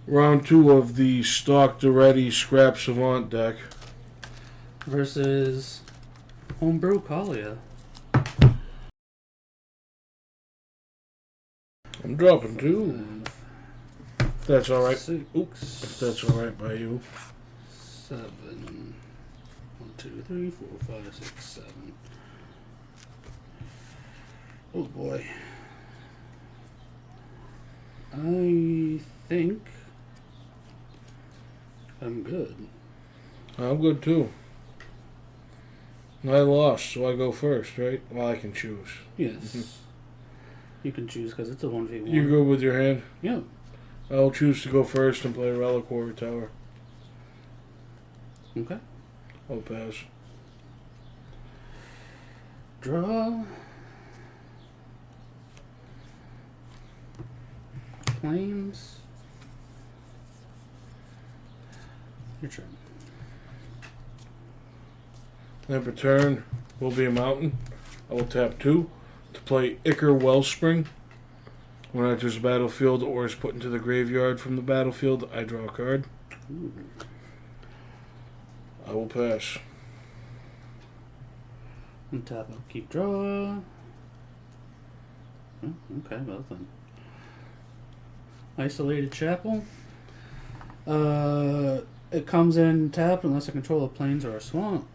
Round 2 of the stock Daretti Scrap Savant deck. Versus Homebrew Kaalia. I'm dropping 2. If that's alright. Oops. If that's alright by you. 7. 1, 2, 3, 4, 5, 6, 7. Oh boy. I think I'm good. I'm good too. I lost, so I go first, right? Well, I can choose. Yes. You can choose because it's a 1v1. You go with your hand? Yeah. I'll choose to go first and play Reliquary Tower. Okay. I'll pass. Draw. Claims. Your turn. Number turn will be a mountain. I will tap 2 to play Ichor Wellspring. When it enters the battlefield or is put into the graveyard from the battlefield, I draw a card. Ooh. I will pass. Untap, keep draw. Oh, okay, well then. Isolated Chapel. It comes in tapped unless I control a plains or a swamp.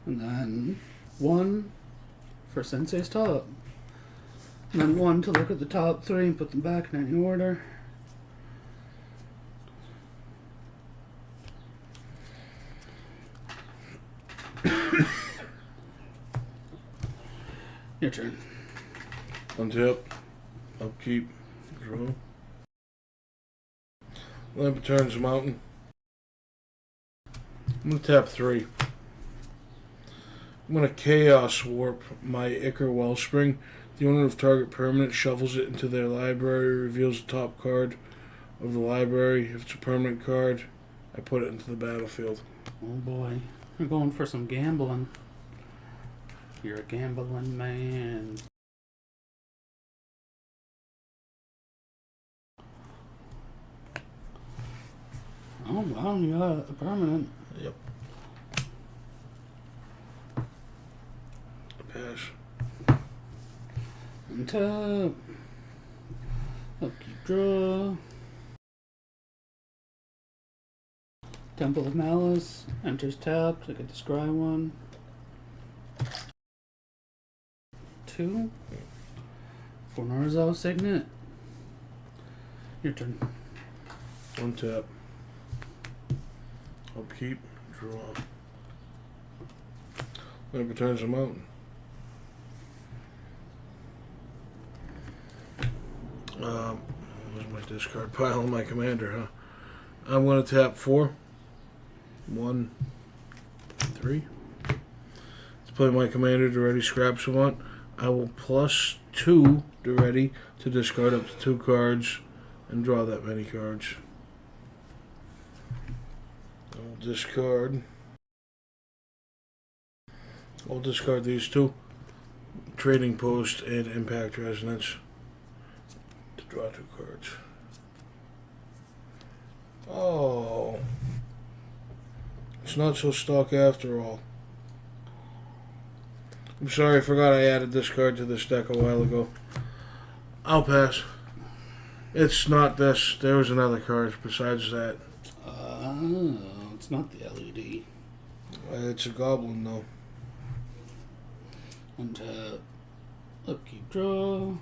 And then 1 for Sensei's top. And then 1 to look at the top 3 and put them back in any order. Your turn. Untap. Upkeep. Draw. Lamp turns a mountain. I'm going to tap 3. I'm going to Chaos Warp my Ichor Wellspring. The owner of target permanent shuffles it into their library, reveals the top card of the library. If it's a permanent card, I put it into the battlefield. Oh boy. We're going for some gambling. You're a gambling man. Oh wow, you got a permanent. Yep. Pass. Untap. Upkeep draw. Temple of Malice. Enters tapped. I get to scry 1. 2. For Narzo Signet. Your turn. Untap. Upkeep. Draw. Lamp turns a mountain. Where's my discard pile of my commander, huh? I'm going to tap 4. 1, 3. To play my commander, Daretti Scrap Savant. I will plus 2 Daretti to discard up to 2 cards and draw that many cards. I'll discard these 2. Trading Post and Impact Resonance to draw 2 cards. Oh. It's not so stock after all. I'm sorry, I forgot I added this card to this deck a while ago. I'll pass. It's not this. There was another card besides that. It's not the LED. It's a goblin, though. Untap. Upkeep draw.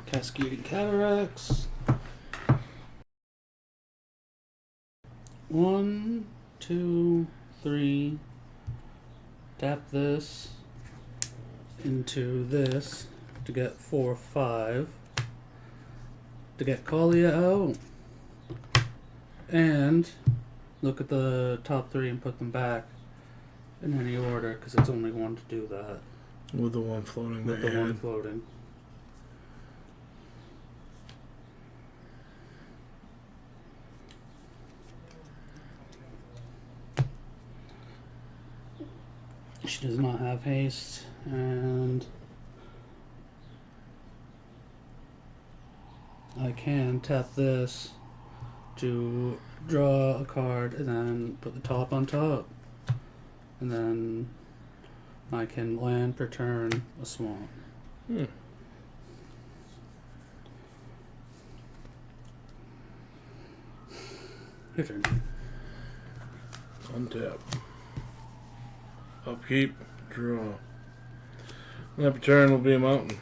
Cascading Cataracts. 1, 2, 3. Tap this into this to get 4, 5. To get Kaalia out. And look at the top 3 and put them back in any order because it's only one to do that. With the one floating. With the one floating. She does not have haste, and I can tap this to draw a card and then put the top on top. And then I can land per turn a swamp. Hmm. Your turn. Untap. Upkeep. Draw. That turn will be a mountain.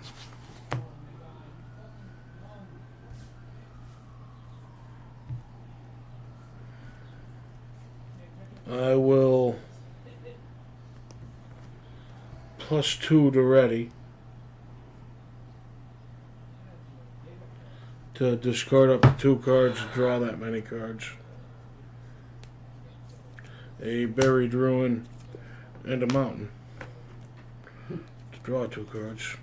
I will +2 Daretti to discard up to 2 cards, draw that many cards. A Buried Ruin and a Mountain to draw 2 cards.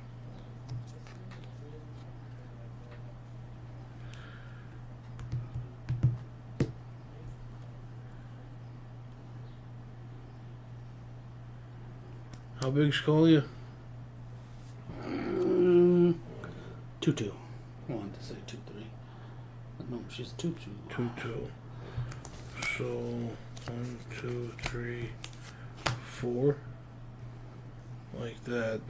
How big's Kaalia? 2/2. I wanted to say 2/3. But no, she's 2/2. 2/2. So 1, 2, 3, 4. Like that.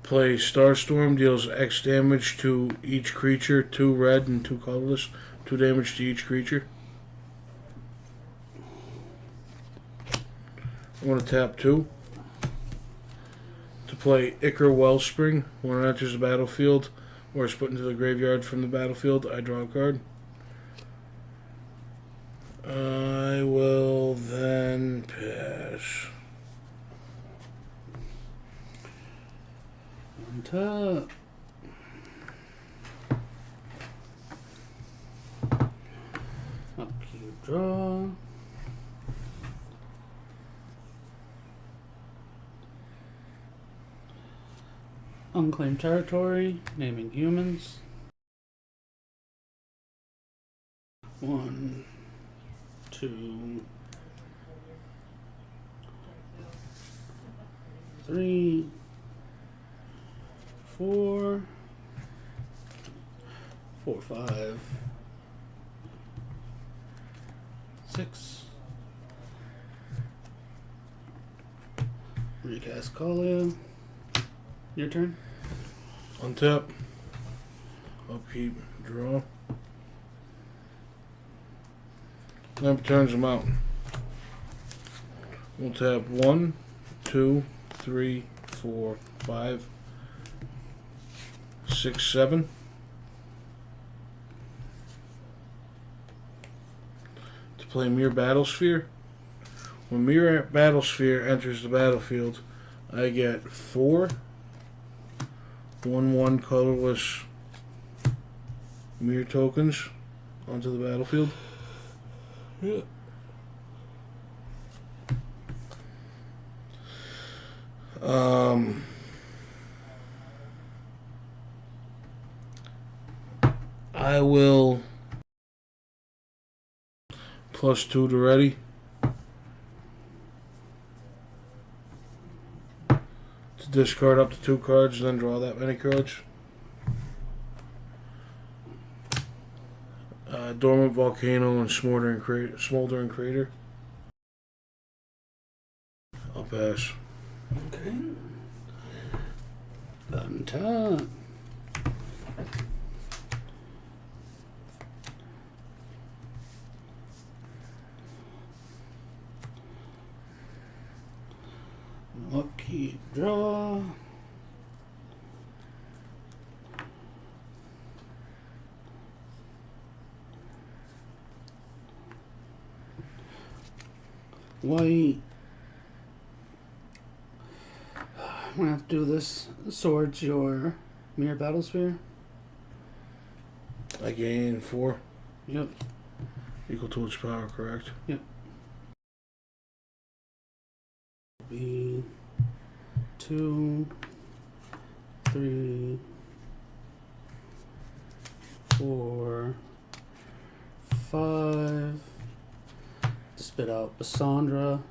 Play Starstorm, deals X damage to each creature, 2 red and 2 colorless, 2 damage to each creature. I want to tap 2 to play Ichor Wellspring. When it enters the battlefield or is put into the graveyard from the battlefield, I draw a card. I will then pass. Untap. Upkeep, draw. Unclaimed territory, naming humans. 1, 2, 3, 4, 5, 6. Recast Kaalia. Your turn. Untap. Upkeep. Draw. Then turns a mountain. We'll tap 1, 2, 3, 4, 5, 6, 7. To play Mere Battlesphere. When Mere Battlesphere enters the battlefield, I get 4 1/1 colorless Mere tokens onto the battlefield. Yeah. I will +2 to ready. To discard up to 2 cards, then draw that many cards. Dormant Volcano and Smoldering Crater. I'll pass. Okay. Untap. Upkeep, draw. White. I'm gonna have to do this. Swords your Mere Battlesphere. I gain 4. Yep. Equal to its power, correct? Yep. Be 2, 3, 4, 5. To spit out Bassandra.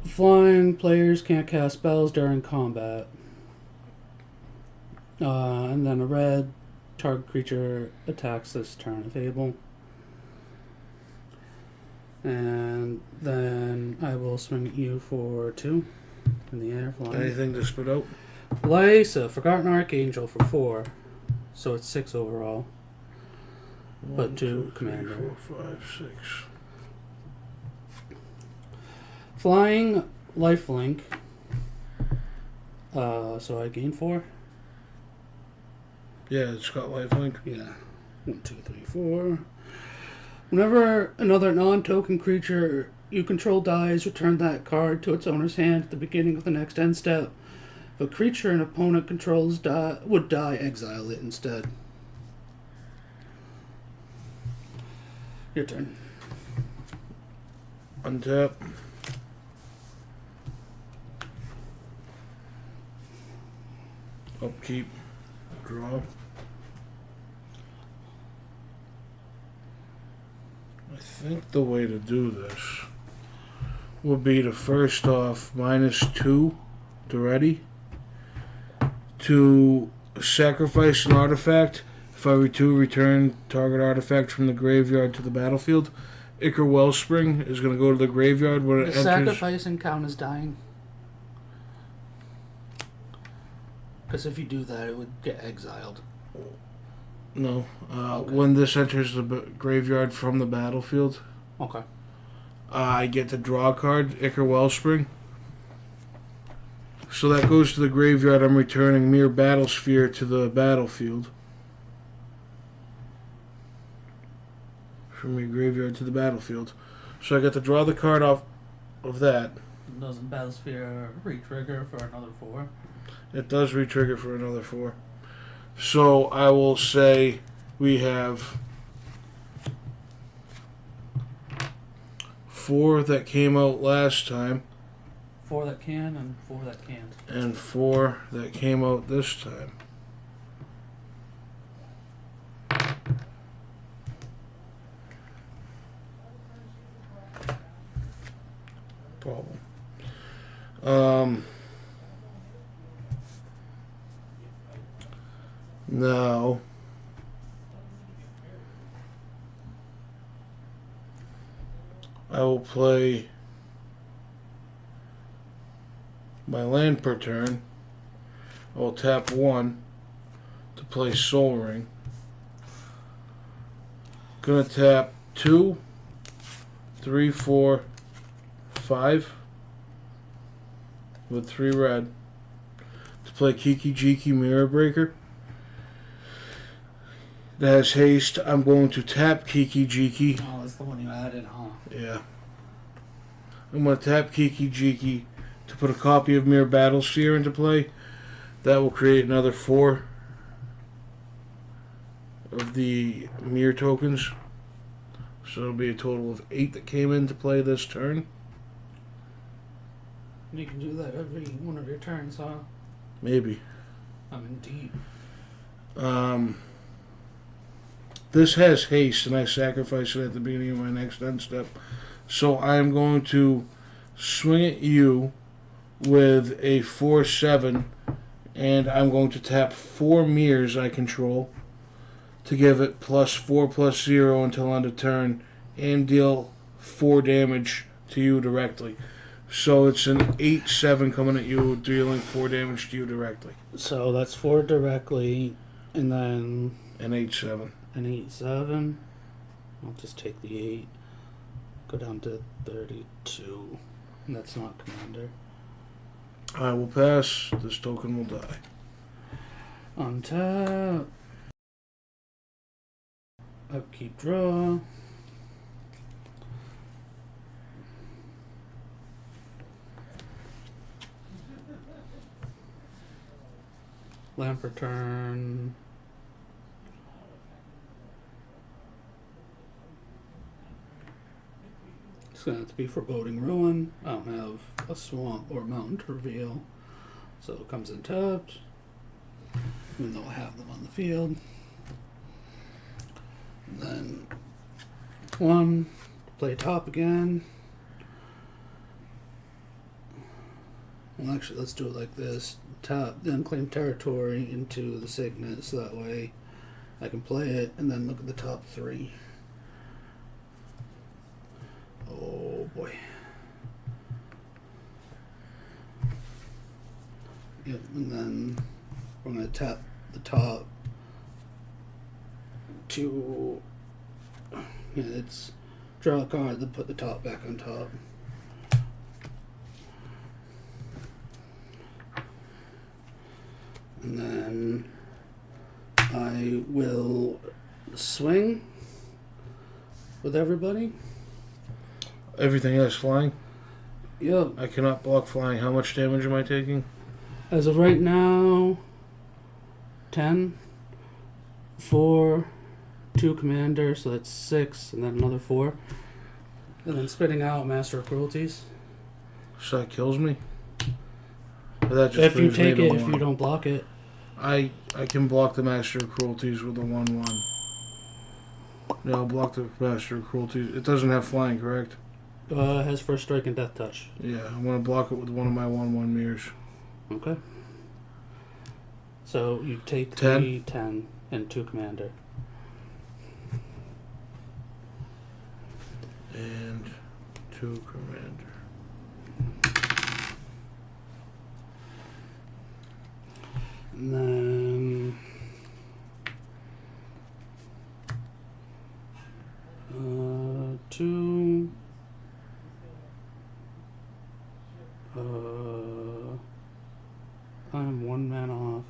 Flying players can't cast spells during combat. And then a red. Target creature attacks this turn if able. And then I will swing at you for 2 in the air. Flying. Anything to spit out? Lysa, Forgotten Archangel for 4. So it's 6 overall. But 2 commander. 3, 4, 5, 6. Flying lifelink. So I gain 4. Yeah, it's got lifelink. Yeah. 1, 2, 3, 4. Whenever another non-token creature you control dies, return that card to its owner's hand at the beginning of the next end step. If a creature an opponent controls would die, exile it instead. Your turn. Untap. Upkeep. Draw. I think the way to do this would be to first off -2 Daretti to sacrifice an artifact. If I return target artifact from the graveyard to the battlefield. Ichor Wellspring is going to go to the graveyard when it Does enters. sacrificing count as dying? Because if you do that, it would get exiled. No. Okay. When this enters the graveyard from the battlefield, Okay. I get to draw a card, Ichor Wellspring. So that goes to the graveyard. I'm returning Mere Battlesphere to the battlefield. From your graveyard to the battlefield. So I get to draw the card off of that. Doesn't Battlesphere re-trigger for another 4? It does re-trigger for another 4. So I will say we have 4 that came out last time. 4 that can and 4 that can't. And 4 that came out this time. Problem. Now I will play my land per turn. I will tap 1 to play Soul Ring. Gonna tap 2, 3, 4, 5 with 3 red to play Kiki Jiki Mirror Breaker. That has haste. I'm going to tap Kiki Jiki. Oh, that's the one you added, huh? Yeah. I'm going to tap Kiki Jiki to put a copy of Mere Battlesphere into play. That will create another 4 of the Mere tokens. So it'll be a total of 8 that came into play this turn. You can do that every one of your turns, huh? Maybe. I'm in deep. This has haste, and I sacrifice it at the beginning of my next end step. So I'm going to swing at you with a 4/7, and I'm going to tap 4 mirrors I control to give it +4/+0 until end of turn, and deal 4 damage to you directly. So it's an 8/7 coming at you, dealing 4 damage to you directly. So that's 4 directly, and then An 8/7. an 8/7. I'll just take the 8. Go down to 32. And that's not commander. I will pass. This token will die. Untap. Upkeep, draw. Land for turn. It's going to have to be Foreboding Ruin. I don't have a swamp or mountain to reveal. So it comes in tapped. Even though I have them on the field. And then 1. Play top again. Well, actually, let's do it like this. Tap the unclaimed territory into the signet, so that way I can play it and then look at the top 3. Oh boy. Yep, and then we're going to tap the top to, it's draw a card, then put the top back on top. And then I will swing with everybody. Everything else flying? Yep. I cannot block flying. How much damage am I taking? As of right now, 10, 4, 2 commander, so that's 6, and then another 4. And then spitting out Master of Cruelties. So that kills me? Or that just If you brings me take to it, one? if you don't block it. I can block the Master of Cruelties with a 1/1. No, I'll block the Master of Cruelties. It doesn't have flying, correct? Has first strike and death touch. Yeah, I'm going to block it with one of my 1/1 mirrors. Okay. So you take 10? the 10 and 2 commander. And 2 commander. And then 2. I'm 1 mana off.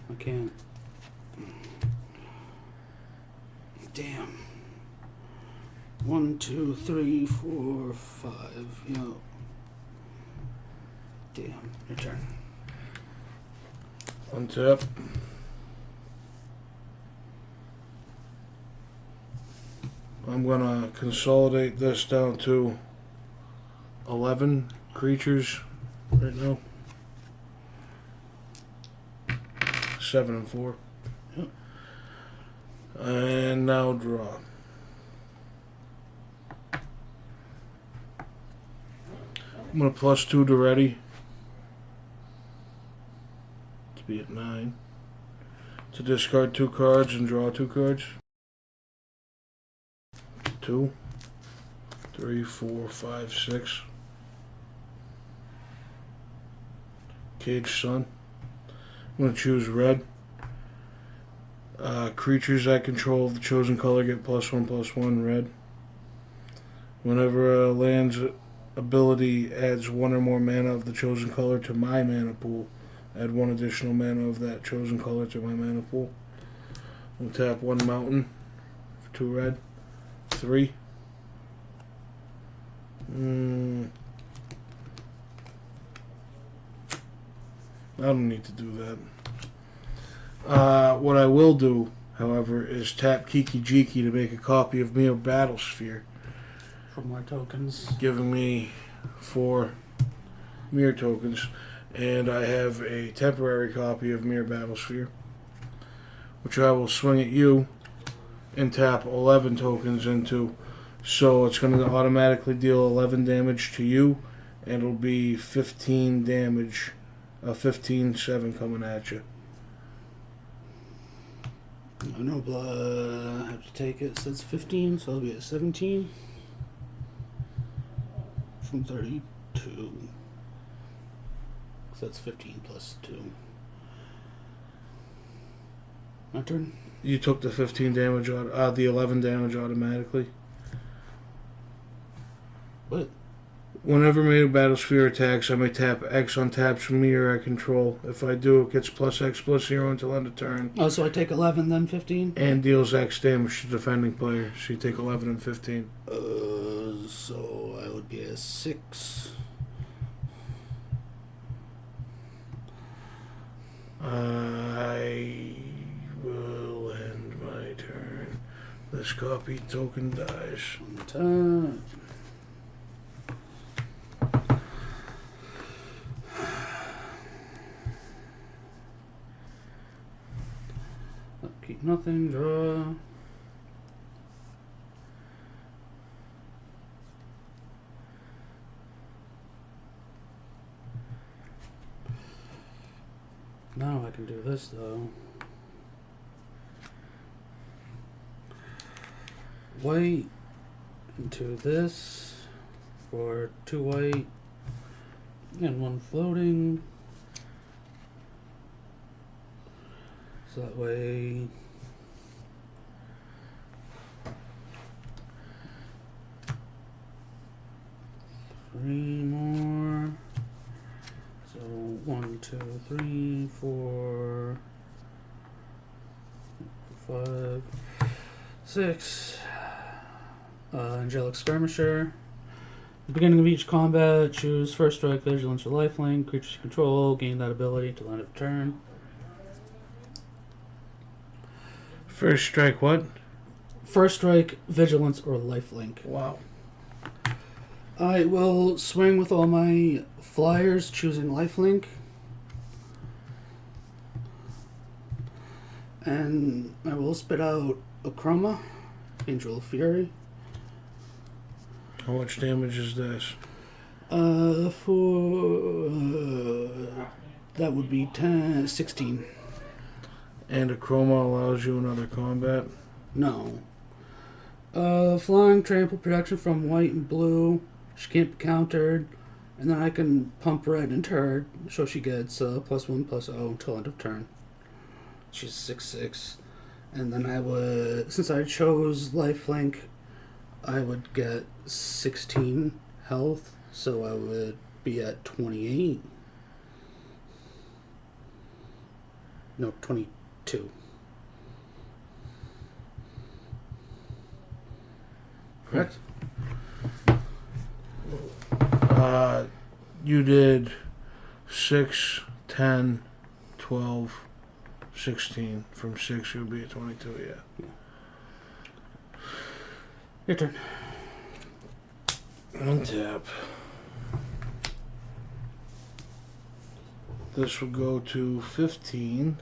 I can't. Damn. 1, 2, 3, 4, 5. Yo. Damn. Your turn. Untap. I'm going to consolidate this down to 11 creatures right now. 7 and 4. Yep. And now draw. I'm going to +2 Daretti to be at 9. To discard 2 cards and draw 2 cards. 2, 3, 4, 5, 6. Cage Sun. I'm going to choose red. Creatures I control of the chosen color get +1/+1 red. Whenever a land's ability adds 1 or more mana of the chosen color to my mana pool, add 1 additional mana of that chosen color to my mana pool. We'll tap 1 mountain for 2 red. 3. I don't need to do that. What I will do, however, is tap Kiki Jiki to make a copy of Mere Battlesphere, For more tokens. giving me 4 Mere tokens, and I have a temporary copy of Mere Battlesphere, which I will swing at you and tap 11 tokens into. So it's going to automatically deal 11 damage to you, and it'll be 15 damage, 15-7 coming at you. I know, I have to take it. So it's 15, so I'll be at 17 from 32. So that's 15 plus 2. My turn. You took the 15 damage out, the 11 damage automatically. What? Whenever Mere Battlesphere attacks, I may tap X on taps from mirror I control. If I do, it gets +X/+0 until end of turn. Oh, so I take 11, then 15? And deals X damage to defending player. So you take 11 and 15. So I would be a 6. I will end my turn. This copy token dies. Turn. Keep nothing, draw. Now I can do this though. White into this for 2 white and 1 floating. So that way three more. So 1, 2, 3, 4, 5, 6. Angelic Skirmisher. At the beginning of each combat, choose First Strike, Vigilance, or Lifelink. Creatures you control gain that ability till end of turn. First strike, what? First Strike, Vigilance, or Lifelink. Wow. I will swing with all my flyers, choosing Lifelink. And I will spit out a Chroma, Angel of Fury. How much damage is this? That would be 16. And a chroma allows you another combat? No. Flying, trample, protection from white and blue. She can't be countered. And then I can pump red into her, so she gets +1/+0 until end of turn. She's 6/6. And then I would, since I chose Lifelink, I would get 16 health, so I would be at 28. No, 22. Correct? You did 6, 10, 12, 16. From 6, you'll be at 22, yeah. Your turn. Untap. This will go to 15.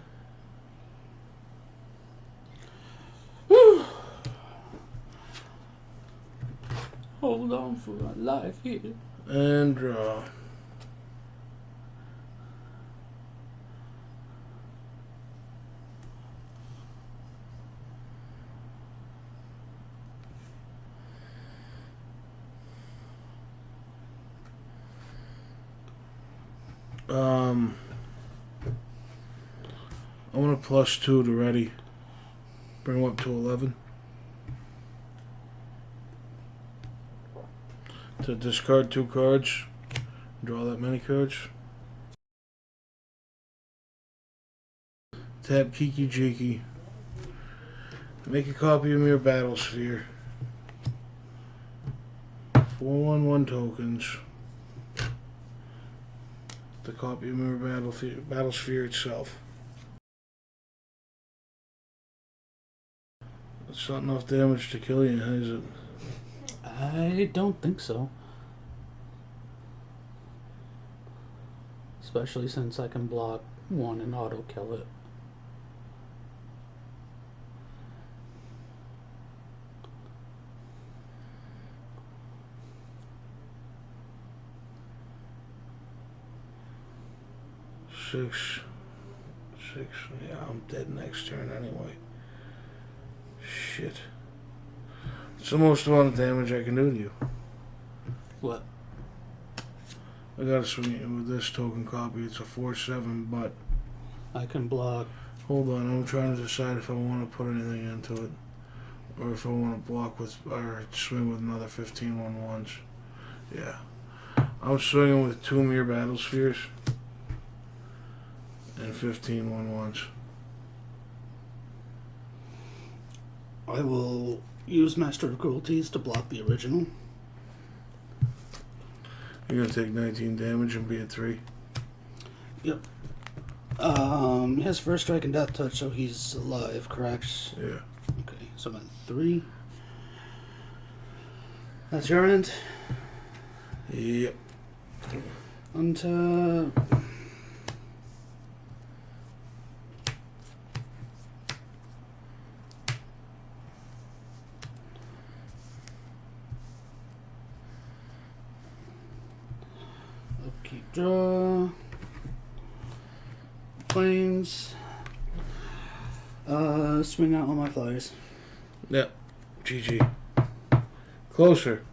Hold on for my life here. And draw. I want a +2 to ready. Bring him up to 11. To discard 2 cards. Draw that many cards. Tap Kiki Jiki. Make a copy of Mirror Battle Sphere. 4/1/1 tokens. The copy of Mirror Battle Sphere itself. It's not enough damage to kill you, is it? I don't think so. Especially since I can block 1 and auto kill it. Six. Yeah, I'm dead next turn anyway. Shit. It's the most amount of damage I can do to you. What? I gotta swing it with this token copy. It's a 4/7, but I can block. hold on, I'm trying to decide if I want to put anything into it, or if I want to block with or swing with another 15/1/1s. Yeah, I'm swinging with 2 Mirror Battle Spheres and 15/1/1s. I will use Master of Cruelties to block the original. You're gonna take 19 damage and be at 3. Yep. He has First Strike and Death Touch, so he's alive, correct? Yeah. Okay, so I'm at 3. That's your end. Yep. Untap. Upkeep, draw. Planes. Swing out all my flyers. Yep. GG. Closer.